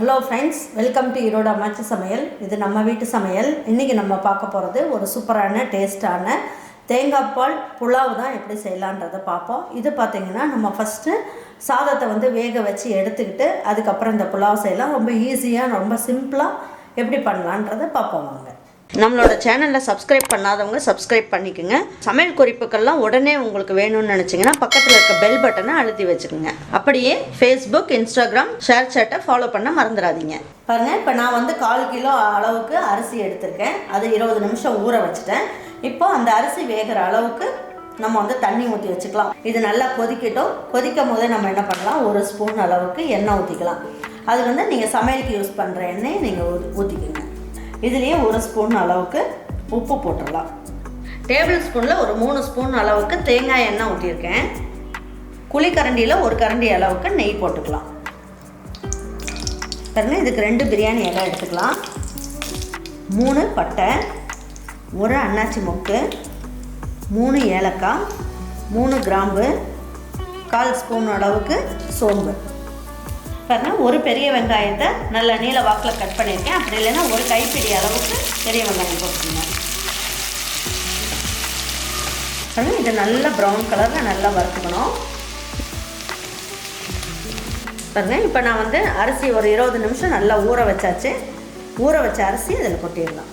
Hello friends, welcome to Erode அம்மாச்சி சமையல். இது நம்ம வீட்டு சமையல். இன்றைக்கி நம்ம பார்க்க போகிறது ஒரு சூப்பரான டேஸ்டான தேங்காய் பால் புலாவ் தான் எப்படி செய்யலான்றதை பார்ப்போம். இது பார்த்திங்கன்னா நம்ம ஃபஸ்ட்டு சாதத்தை வேக வச்சு எடுத்துக்கிட்டு அதுக்கப்புறம் இந்த புலாவ் செய்யலாம். ரொம்ப ஈஸியாக ரொம்ப சிம்பிளாக எப்படி பண்ணலான்றதை பார்ப்போம் வாங்க. நம்மளோட சேனலில் சப்ஸ்கிரைப் பண்ணாதவங்க சப்ஸ்கிரைப் பண்ணிக்கோங்க. சமையல் குறிப்புக்கள்லாம் உடனே உங்களுக்கு வேணும்னு நினச்சிங்கன்னா பக்கத்தில் இருக்க பெல் பட்டனை அழுத்தி வச்சுக்கோங்க. அப்படியே ஃபேஸ்புக், இன்ஸ்டாகிராம், ஷேர் சேட்டை ஃபாலோ பண்ண மறந்துடாதீங்க. பாருங்கள், இப்போ நான் 1/4 கிலோ அளவுக்கு அரிசி எடுத்திருக்கேன். அது 20 நிமிஷம் ஊற வச்சுட்டேன். இப்போ அந்த அரிசி வேகிற அளவுக்கு நம்ம தண்ணி ஊற்றி வச்சுக்கலாம். இது நல்லா கொதிக்கட்டும். கொதிக்கும் போதே நம்ம என்ன பண்ணலாம், 1 ஸ்பூன் அளவுக்கு எண்ணெய் ஊற்றிக்கலாம். அது நீங்கள் சமையலுக்கு யூஸ் பண்ணுற எண்ணெயை நீங்கள் ஊற்றிக்கோங்க. இதுலேயே 1 ஸ்பூன் அளவுக்கு உப்பு போட்டுடலாம். டேபிள் ஸ்பூனில் ஒரு 3 ஸ்பூன் அளவுக்கு தேங்காய் எண்ணெய் ஊற்றிருக்கேன். குழிக்கரண்டியில் 1 கரண்டி அளவுக்கு நெய் போட்டுக்கலாம். பாருங்கள், இதுக்கு 2 பிரியாணி இலை எடுத்துக்கலாம். 3 பட்டை, 1 அன்னாச்சி மொக்கு, 3 ஏலக்காய், 3 கிராம்பு, 1/4 ஸ்பூன் அளவுக்கு சோம்பு. பாருங்கள், 1 பெரிய வெங்காயத்தை நல்ல நீல வாக்கில் கட் பண்ணியிருக்கேன். அப்படி இல்லைன்னா 1 கைப்பிடி அளவுக்கு பெரிய வெங்காயம் போட்டுக்கோங்க. பாருங்கள், இது நல்லா ப்ரௌன் கலரில் நல்லா வறுத்துக்கணும். பாருங்கள், இப்போ நான் அரிசி ஒரு 20 நிமிஷம் நல்லா ஊற வச்சாச்சு. ஊற வச்ச அரிசி அதில் கொட்டிடலாம்.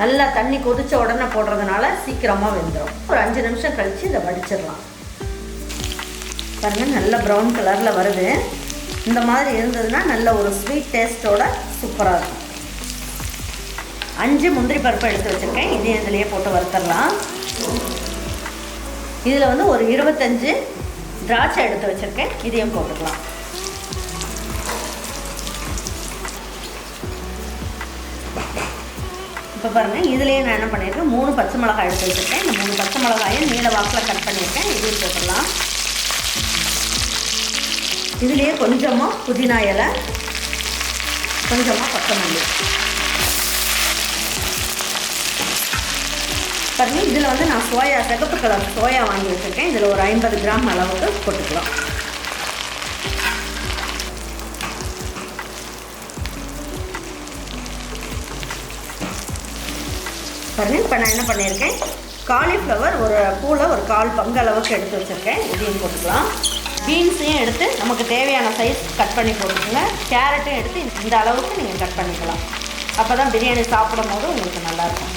நல்லா தண்ணி கொதித்த உடனே போடுறதுனால சீக்கிரமாக வெந்துடும். ஒரு 5 நிமிஷம் கழித்து இதை வடிச்சிடலாம். பாருங்கள், நல்ல ப்ரௌன் கலரில் வருது. இந்த மாதிரி இருந்ததுன்னா நல்ல ஒரு ஸ்வீட் டேஸ்ட்டோட சூப்பராக இருக்கும். 5 முந்திரி பருப்பு எடுத்து வச்சுருக்கேன். இதையும் இதிலையே போட்டு வறுத்துடலாம். இதில் ஒரு 25 திராட்சை எடுத்து வச்சுருக்கேன். இதையும் போட்டுக்கலாம். இப்போ பாருங்கள், இதுலேயே நான் என்ன பண்ணியிருக்கேன், 3 பச்சை மிளகாய் எடுத்து வச்சுருக்கேன். இந்த 3 பச்சை மிளகாயை நீல வாக்கில் கட் பண்ணியிருக்கேன். இதையும் போட்டுடலாம். இதுலேயே கொஞ்சமாக புதினா இலை, கொஞ்சமாக கொத்தமல்லி. பாருங்கள், இதில் நான் சோயா, சிகப்பு கலர் சோயா வாங்கி வச்சுருக்கேன். இதில் ஒரு 50 கிராம் அளவுக்கு போட்டுக்கலாம். பாருங்கள், இப்போ நான் என்ன பண்ணியிருக்கேன், காலிஃப்ளவர் ஒரு பூவில் ஒரு 1/4 பங்கு அளவுக்கு எடுத்து வச்சுருக்கேன். இதையும் போட்டுக்கலாம். பீன்ஸையும் எடுத்து நமக்கு தேவையான சைஸ் கட் பண்ணி போட்டுக்கோங்க. கேரட்டையும் எடுத்து இந்த அளவுக்கு நீங்கள் கட் பண்ணிக்கலாம். அப்போ தான் பிரியாணி சாப்பிடும் போது உங்களுக்கு நல்லாயிருக்கும்.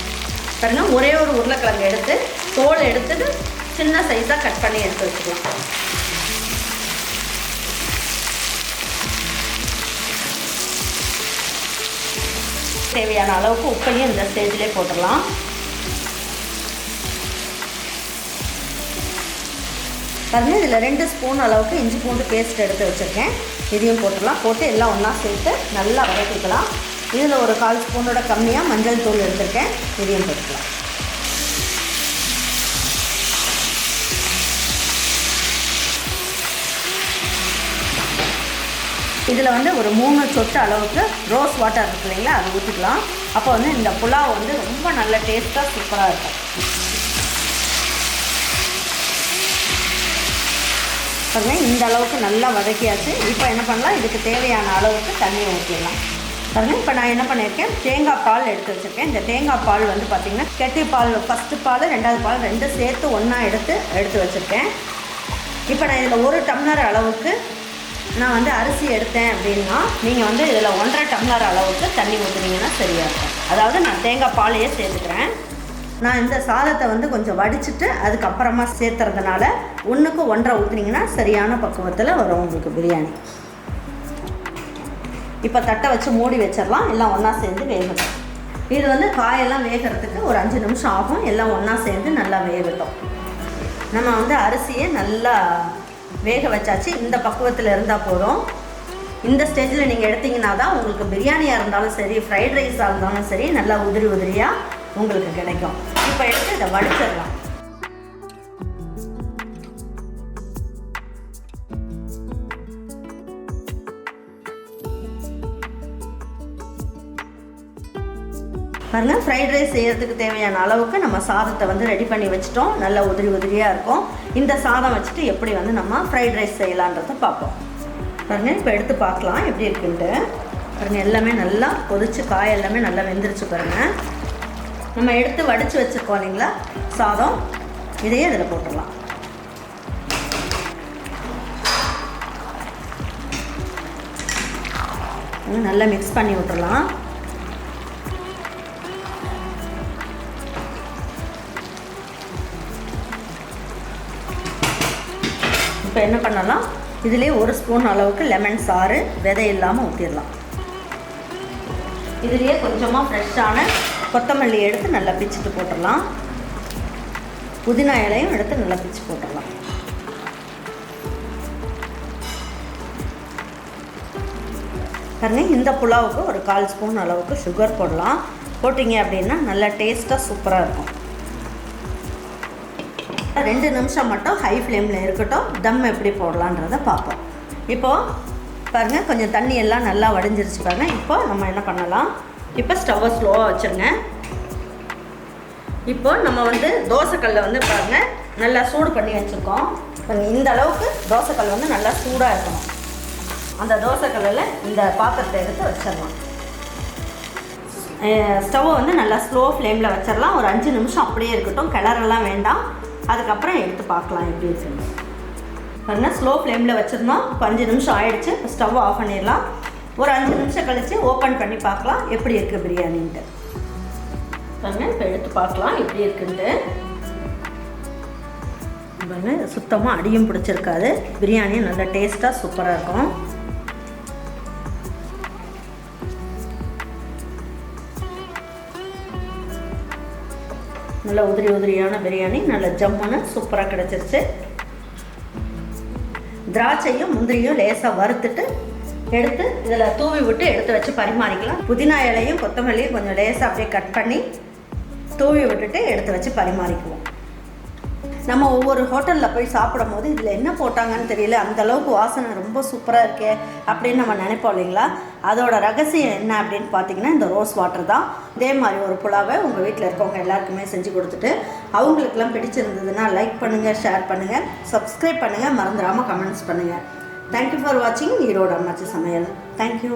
பாருங்கள், ஒரே ஒரு உருளைக்கிழங்கு எடுத்து தோல் எடுத்துட்டு சின்ன சைஸாக கட் பண்ணி எடுத்து வச்சுக்கலாம். தேவையான அளவுக்கு உப்பையும் இந்த ஸ்டேஜ்லேயே போட்டுடலாம். பாருங்கள், இதில் 2 ஸ்பூன் அளவுக்கு இஞ்சி பூண்டு பேஸ்ட் எடுத்து வச்சுருக்கேன். இதையும் போட்டுடலாம். போட்டு எல்லாம் ஒன்றா சேர்த்து நல்லா வதக்கிக்கலாம். இதில் ஒரு 1/4 ஸ்பூனோட கம்மியாக மஞ்சள் தூள் எடுத்துருக்கேன். இதையும் போட்டுக்கலாம். இதில் ஒரு 3 சொட்டு அளவுக்கு ரோஸ் வாட்டர் இருக்கு இல்லைங்களா, அது ஊற்றிக்கலாம். அப்போ இந்த புலாவ் ரொம்ப நல்ல டேஸ்ட்டாக சூப்பராக இருக்கும். பாருங்கள், இந்த அளவுக்கு நல்லா வதக்கியாச்சு. இப்போ என்ன பண்ணலாம், இதுக்கு தேவையான அளவுக்கு தண்ணி ஊற்றிடலாம். பாருங்கள், இப்போ நான் என்ன பண்ணியிருக்கேன், தேங்காய் பால் எடுத்து வச்சுருக்கேன். இந்த தேங்காய் பால் பார்த்திங்கன்னா கெட்டி பால், ஃபஸ்ட்டு பால் 2வது பால் 2 சேர்த்து ஒன்றா எடுத்து வச்சுருக்கேன். இப்போ நான் இதில் 1 டம்ளர் அளவுக்கு நான் அரிசி எடுத்தேன் அப்படின்னா நீங்கள் இதில் 1.5 டம்ளர் அளவுக்கு தண்ணி ஊற்றுனீங்கன்னா சரியாக இருக்கும். அதாவது நான் தேங்காய் பாலையே சேர்த்துக்கிறேன். நான் இந்த சாதத்தை கொஞ்சம் வடிச்சிட்டு அதுக்கப்புறமா சேர்த்துறதுனால 1க்கு 1.5 ஊற்றுனீங்கன்னா சரியான பக்குவத்தில் வரும் உங்களுக்கு பிரியாணி. இப்போ தட்டை வச்சு மூடி வச்சிடலாம். எல்லாம் ஒன்றா சேர்ந்து வேகட்டும். இது காயெல்லாம் வேகிறதுக்கு ஒரு 5 நிமிஷம் ஆகும். எல்லாம் ஒன்றா சேர்ந்து நல்லா வேகட்டும். நம்ம அரிசியை நல்லா வேக வச்சாச்சு. இந்த பக்குவத்தில் இருந்தால் போதும். இந்த ஸ்டேஜில் நீங்கள் எடுத்திங்கன்னா தான் உங்களுக்கு பிரியாணியாக இருந்தாலும் சரி, ஃப்ரைட் ரைஸாக இருந்தாலும் சரி, நல்லா உதிரி உதிரியாக உங்களுக்கு கிடைக்கும். இப்போ எடுத்து இதை வடிச்சிடலாம். பாருங்கள், ஃப்ரைட் ரைஸ் செய்கிறதுக்கு தேவையான அளவுக்கு நம்ம சாதத்தை வந்து ரெடி பண்ணி வச்சுட்டோம். நல்லா உதிரி உதிரியாக இருக்கும். இந்த சாதம் வச்சுட்டு எப்படி வந்து நம்ம ஃப்ரைட் ரைஸ் செய்யலான்றதை பார்ப்போம். பாருங்கள், இப்போ எடுத்து பார்க்கலாம் எப்படி இருக்குன்ட்டு. பாருங்கள், எல்லாமே நல்லா கொதிச்சு காய் எல்லாமே நல்லா வெந்துருச்சு. பாருங்கள், நம்ம எடுத்து வடித்து வச்சுருக்கோம் இல்லைங்களா சாதம், இதையே இதில் போட்டுடலாம். நல்லா மிக்ஸ் பண்ணி விட்டுடலாம். இப்போ என்ன பண்ணலாம், இதிலே 1 ஸ்பூன் அளவுக்கு லெமன் சாறு விதை இல்லாமல் ஊற்றிடலாம். இதுலேயே கொஞ்சமாக ஃப்ரெஷ்ஷான கொத்தமல்லி எடுத்து நல்லா பிச்சுட்டு போட்டுடலாம். புதினா இலையும் எடுத்து நல்லா பிச்சு போட்டுடலாம். பாருங்க, இந்த புலாவுக்கு ஒரு 1/4 ஸ்பூன் அளவுக்கு சுகர் போடலாம். போட்டிங்க அப்படின்னா நல்லா டேஸ்ட்டாக சூப்பராக இருக்கும். 2 நிமிஷம் மட்டும் ஹை ஃப்ளேமில் இருக்கட்டும். தம் எப்படி போடலான்றதை பார்ப்போம். இப்போது பாருங்கள், கொஞ்சம் தண்ணி எல்லாம் நல்லா வடிஞ்சிருச்சு. பாருங்கள், இப்போ நம்ம என்ன பண்ணலாம், இப்போ ஸ்டவ்வை ஸ்லோவாக வச்சுருங்க. இப்போ நம்ம வந்து தோசைக்கல்லை வந்து பாருங்கள் நல்லா சூடு பண்ணி வச்சுருக்கோம். இந்த அளவுக்கு தோசைக்கல் வந்து நல்லா சூடாக இருக்கணும். அந்த தோசைக்கல்லில் இந்த பாத்திரத்தை எடுத்து வச்சிடலாம். ஸ்டவ்வை வந்து நல்லா ஸ்லோ ஃப்ளேமில் வச்சிடலாம். ஒரு 5 நிமிஷம் அப்படியே இருக்கட்டும், கிளறெல்லாம் வேண்டாம். அதுக்கப்புறம் எடுத்து பார்க்கலாம் எப்படி இருக்குன்னு. பாருங்கள், ஸ்லோ ஃப்ளேமில் வச்சுருந்தோம். இப்போ 5 நிமிஷம் ஆகிடுச்சு. இப்போ ஸ்டவ் ஆஃப் பண்ணிடலாம். ஒரு 5 நிமிஷம் கழித்து ஓப்பன் பண்ணி பார்க்கலாம் எப்படி இருக்குது பிரியாணின்ட்டு. பாருங்கள், இப்போ எடுத்து பார்க்கலாம் எப்படி இருக்குன்ட்டு. பாருங்கள், சுத்தமாக அடியும் பிடிச்சிருக்காது. பிரியாணியும் நல்லா டேஸ்ட்டாக சூப்பராக இருக்கும். நல்ல உதிரி உதிரியான பிரியாணி நல்ல ஜம்முன்னு சூப்பராக கிடச்சிருச்சு. திராட்சையும் முந்திரியும் லேசாக வறுத்துட்டு எடுத்து இதில் தூவி விட்டு எடுத்து வச்சு பரிமாறிக்கலாம். புதினா இலையும் கொத்தமல்லியும் கொஞ்சம் லேசாக அப்படியே கட் பண்ணி தூவி விட்டுட்டு எடுத்து வச்சு பரிமாறிக்குவோம். நம்ம ஒவ்வொரு ஹோட்டலில் போய் சாப்பிடும் போது இதில் என்ன போட்டாங்கன்னு தெரியல, அந்தளவுக்கு வாசனை ரொம்ப சூப்பராக இருக்கே அப்படின்னு நம்ம நினைப்போம் இல்லைங்களா. அதோட ரகசியம் என்ன அப்படின்னு பார்த்தீங்கன்னா இந்த ரோஸ் வாட்டர் தான். இதே மாதிரி ஒரு புலாவை உங்கள் வீட்டில் இருக்கவங்க எல்லாருக்குமே செஞ்சு கொடுத்துட்டு அவங்களுக்கெல்லாம் பிடிச்சிருந்ததுன்னா லைக் பண்ணுங்கள், ஷேர் பண்ணுங்கள், சப்ஸ்கிரைப் பண்ணுங்கள், மறந்துடாமல் கமெண்ட்ஸ் பண்ணுங்கள். தேங்க்யூ ஃபார் வாட்சிங் ஈரோடு அம்மாச்சி சமையல். தேங்க்யூ.